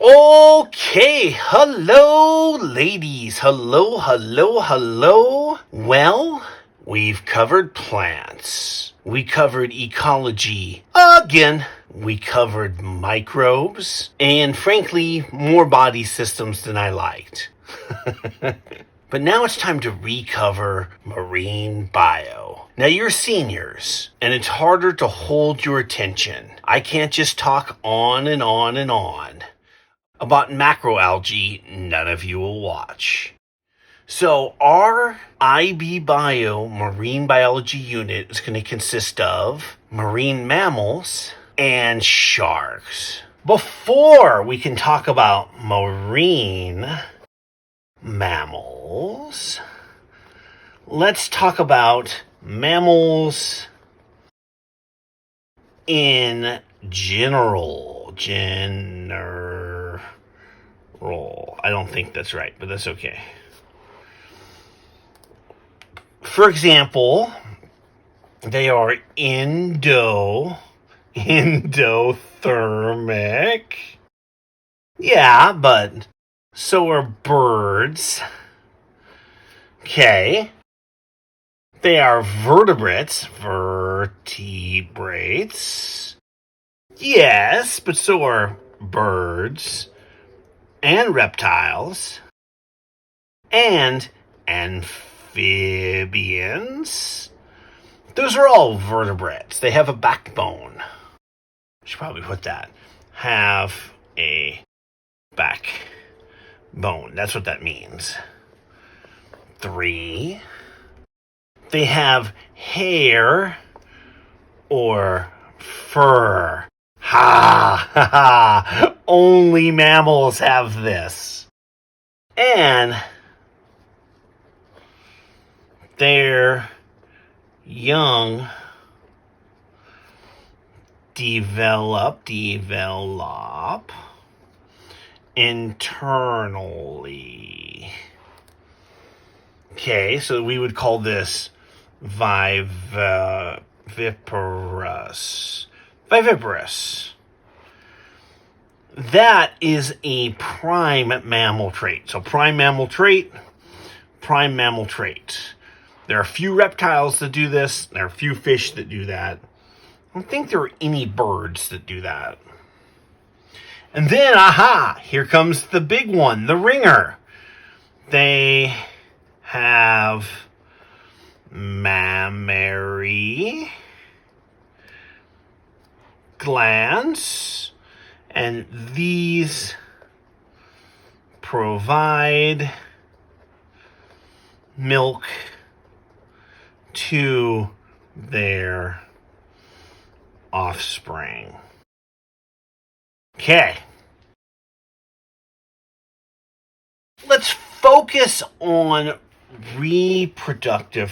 Okay, hello, ladies. Hello. Well, we've covered plants. We covered ecology again. We covered microbes. And frankly, more body systems than I liked. But now it's time to recover marine bio. Now you're seniors, and it's harder to hold your attention. I can't just talk on and on and on. About macroalgae, none of you will watch. So our IB Bio marine biology unit is going to consist of marine mammals and sharks. Before we can talk about marine mammals, let's talk about mammals in general. I don't think that's right, but that's okay. For example, they are endothermic. Yeah, but so are birds. Okay. They are vertebrates. Yes, but so are birds and reptiles and amphibians. Those are all vertebrates. They have a backbone. I should probably put that. Have a backbone. That's what that means. 3. They have hair or fur. Ha! Only mammals have this. And their young develop internally. Okay, so we would call this viviparous. That is a prime mammal trait. So prime mammal trait. There are a few reptiles that do this. There are a few fish that do that. I don't think there are any birds that do that. And then, here comes the big one, the ringer. They have mammary glands, and these provide milk to their offspring. Okay. Let's focus on reproductive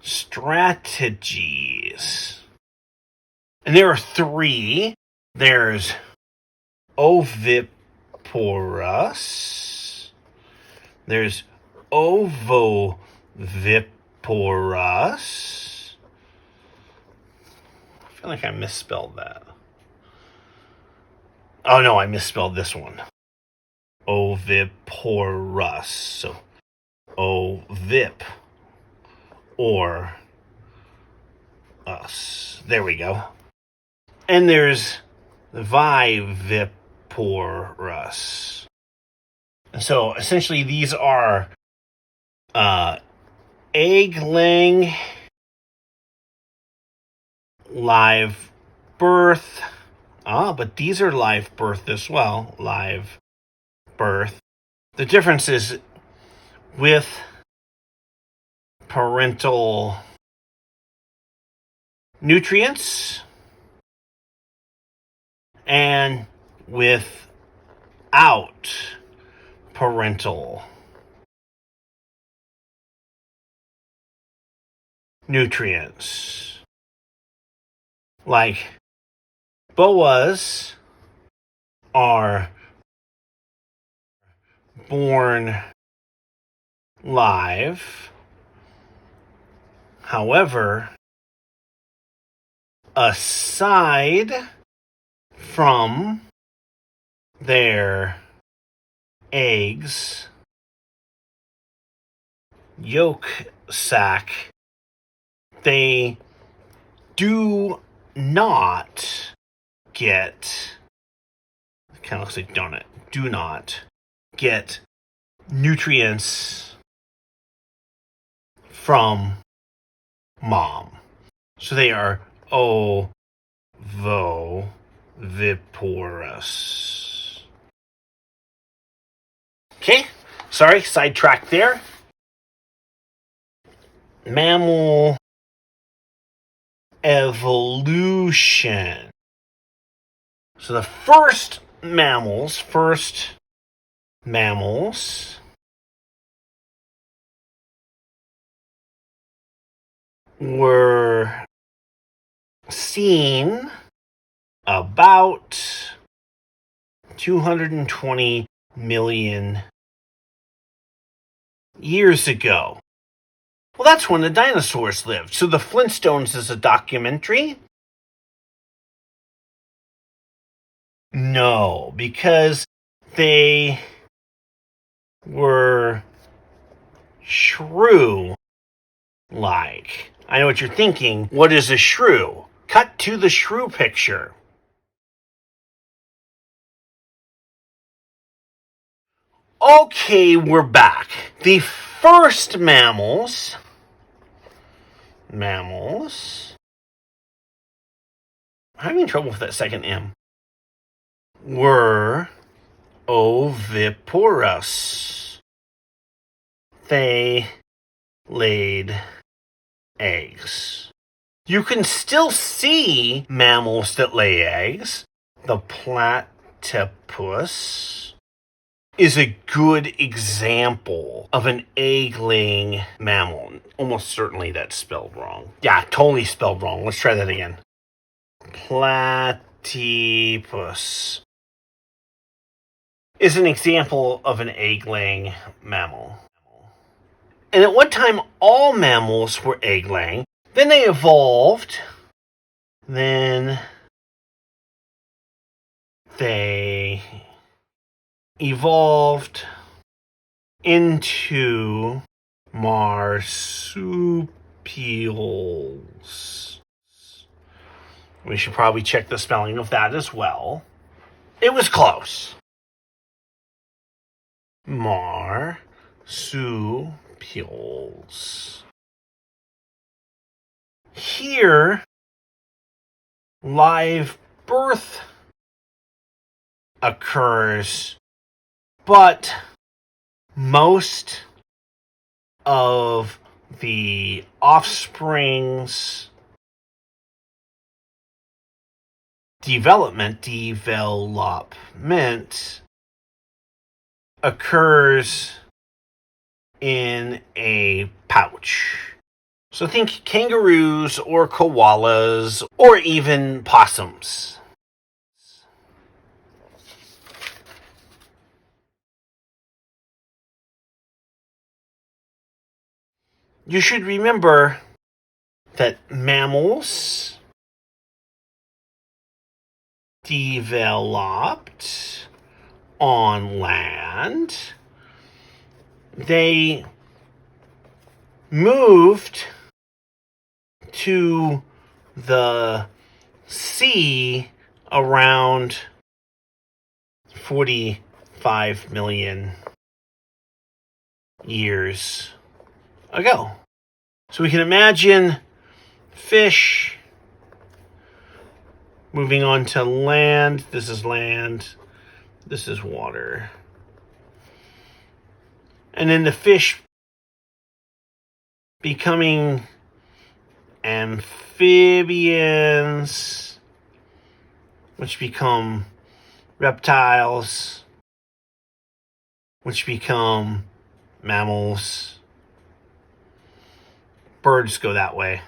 strategies. And there are 3. There's oviparous. There's ovoviparous. I feel like I misspelled that. Oh no, I misspelled this one. Oviparous. So ovip or us. There we go. And there's viviparous. So essentially these are egg-laying, live birth. But these are live birth as well. Live birth. The difference is with parental nutrients and without parental nutrients. Like boas are born live. However, aside from their eggs, yolk sac, they do not get, kind of looks like donut, do not get nutrients from mom. So they are ovoviviparous. Okay, sorry, sidetrack there. Mammal evolution. So the first mammals were seen about 220 million years ago. Well, that's when the dinosaurs lived. So the Flintstones is a documentary? No, because they were shrew-like. I know what you're thinking. What is a shrew? Cut to the shrew picture. Okay, we're back. The first mammals, I'm having trouble with that second M, were oviparous. They laid eggs. You can still see mammals that lay eggs. The platypus is a good example of an egg-laying mammal. Almost certainly that's spelled wrong. Yeah, totally spelled wrong. Let's try that again. Platypus is an example of an egg-laying mammal. And at one time, all mammals were egg-laying. Then they evolved. Then they evolved into marsupials. We should probably check the spelling of that as well. It was close. Marsupials. Here, live birth occurs, but most of the offspring's development occurs in a pouch. So think kangaroos or koalas or even possums. You should remember that mammals developed on land. They moved to the sea around 45 million years ago. So we can imagine fish moving on to land. This is land. This is water. And then the fish becoming amphibians, which become reptiles, which become mammals. Birds go that way.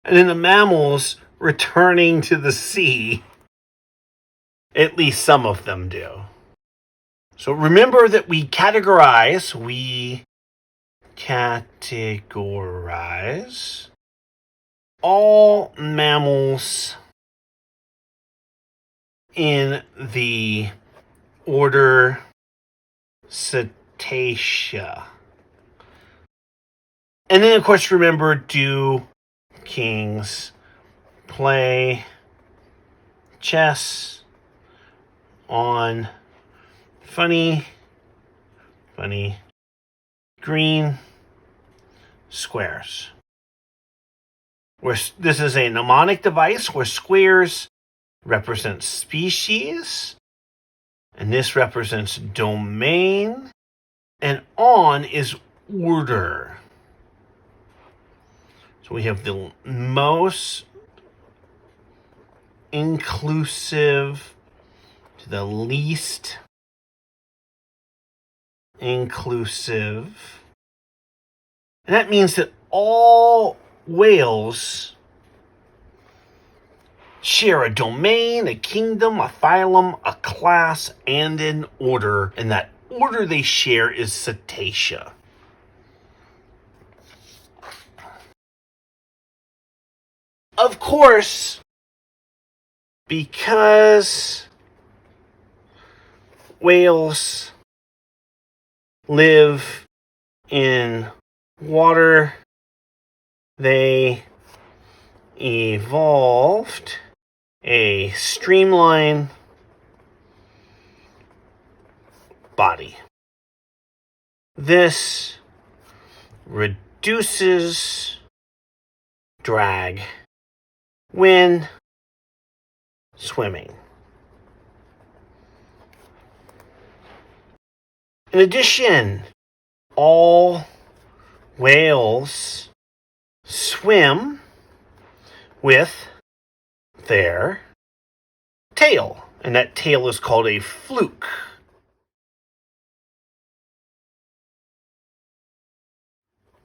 And then the mammals returning to the sea. At least some of them do. So remember that we categorize all mammals in the order Cetacea. And then, of course, remember, do kings play chess on funny green squares? Where this is a mnemonic device where squares represent species, and this represents domain, and on is order. So we have the most inclusive to the least inclusive. And that means that all whales share a domain, a kingdom, a phylum, a class, and an order. And that order they share is Cetacea. Of course, because whales live in water, they evolved a streamlined body. This reduces drag when swimming. In addition, all whales swim with their tail, and that tail is called a fluke.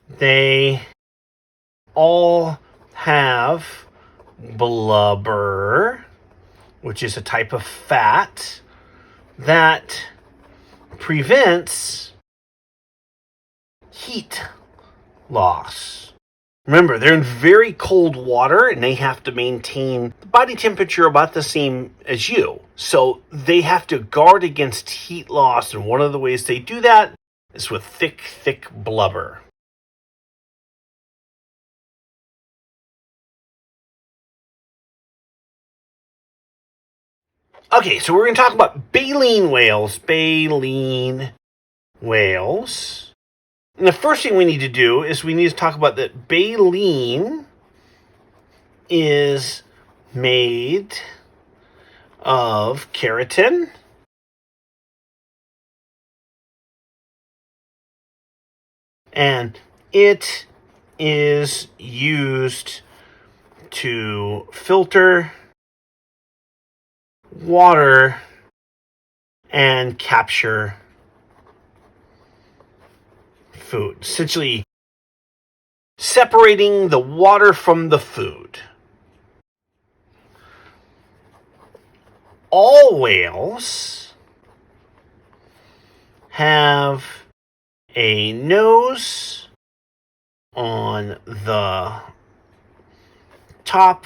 They all have blubber, which is a type of fat that prevents heat loss. Remember, they're in very cold water and they have to maintain the body temperature about the same as you. So they have to guard against heat loss, and one of the ways they do that is with thick blubber. Okay, so we're going to talk about baleen whales. Baleen whales. And the first thing we need to do is we need to talk about that baleen is made of keratin, and it is used to filter water and capture food, essentially separating the water from the food. All whales have a nose on the top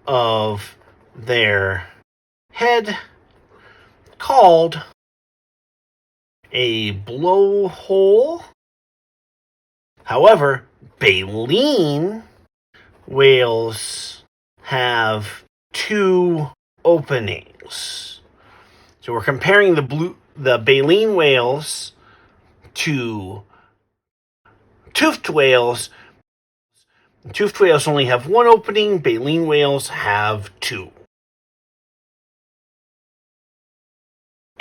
of their head called a blowhole. However, baleen whales have two openings. So we're comparing the baleen whales to toothed whales. Toothed whales only have one opening, baleen whales have two.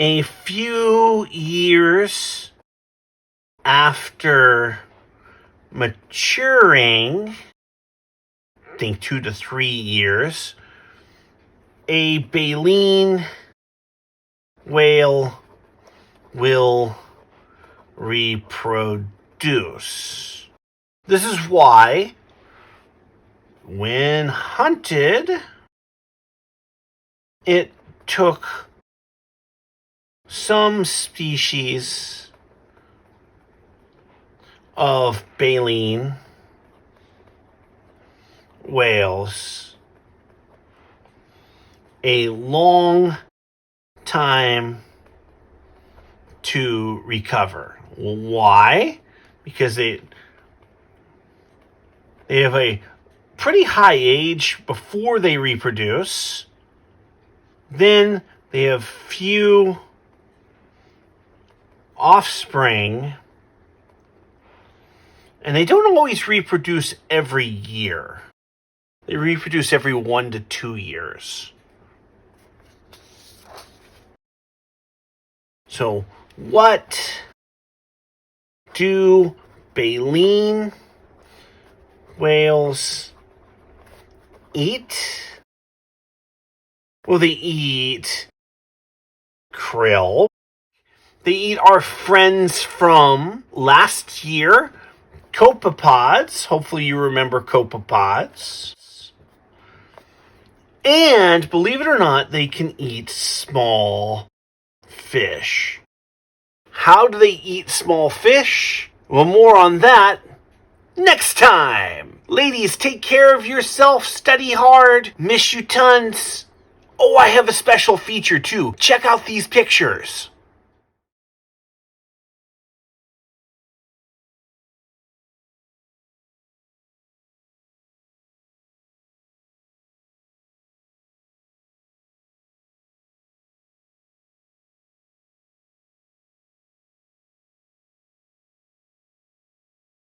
A few years after maturing, I think 2 to 3 years, a baleen whale will reproduce. This is why, when hunted, it took some species of baleen whales a long time to recover. Why? Because they have a pretty high age before they reproduce. Then they have few offspring, and they don't always reproduce every year. They reproduce every 1 to 2 years. So, what do baleen whales eat? Well, they eat krill. They eat our friends from last year, copepods. Hopefully you remember copepods. And believe it or not, they can eat small fish. How do they eat small fish? Well, more on that next time. Ladies, take care of yourself. Study hard. Miss you tons. Oh, I have a special feature too. Check out these pictures.